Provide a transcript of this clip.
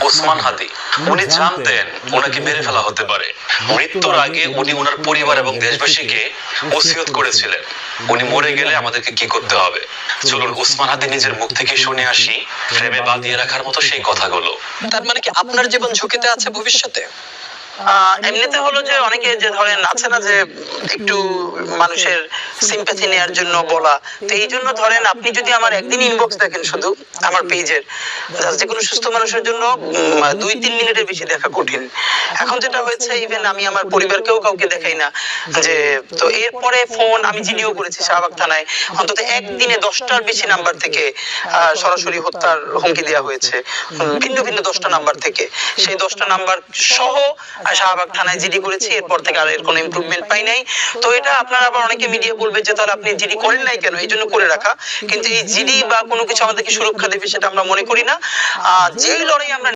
ওসমান হাদি উনি জানতেন ওনাকে মেরে ফেলা হতে পারে। মৃত্যুর আগে উনি ওনার পরিবার এবং দেশবাসীকে ওসিয়ত করেছিলেন উনি মরে গেলে আমাদেরকে কি করতে হবে। চলুন ওসমান হাদি নিজের মুখ থেকে শুনে আসি ফ্রেমে বাঁধিয়ে রাখার মতো সেই কথাগুলো। তার মানে কি আপনার জীবন ঝুঁকিতে আছে ভবিষ্যতে? এমনিতে হলো যে অনেকে যে ধরেন আছে না যে একটু মানুষের সিম্প্যাথি নেওয়ার জন্য বলা, তো এই জন্য ধরেন আপনি যদি আমার একদিন ইনবক্স দেখেন শুধু আমার পেজের, যে কোনো সুস্থ মানুষের জন্য 2-3 মিনিটের বেশি দেখা কঠিন। এখন যেটা হয়েছে ইভেন আমি আমার পরিবারকেও কাউকে দেখাই না যে, তো এরপরে ফোন আমি জিডিও করেছি শাহবাগ থানায়, অন্তত একদিনে 10টার বেশি নাম্বার থেকে সরাসরি হত্যার হুমকি দেওয়া হয়েছে, ভিন্ন ভিন্ন 10টা নাম্বার থেকে। সেই 10টা নাম্বার সহ শাহবাগ থানায় জিডি করেছি, এরপর থেকে আর এর কোনো ইমপ্রুভমেন্ট পাই নাই। তো এটা আপনারা আবার অনেকে মিডিয়া বলবে যে তাহলে আপনি জিডি করেন নাই কেন, এই জন্য করে রাখা। কিন্তু এই জিডি বা কোনো কিছু আমাদেরকে সুরক্ষা দেবে সেটা আমরা মনে করি না। যেই লড়াই আমরা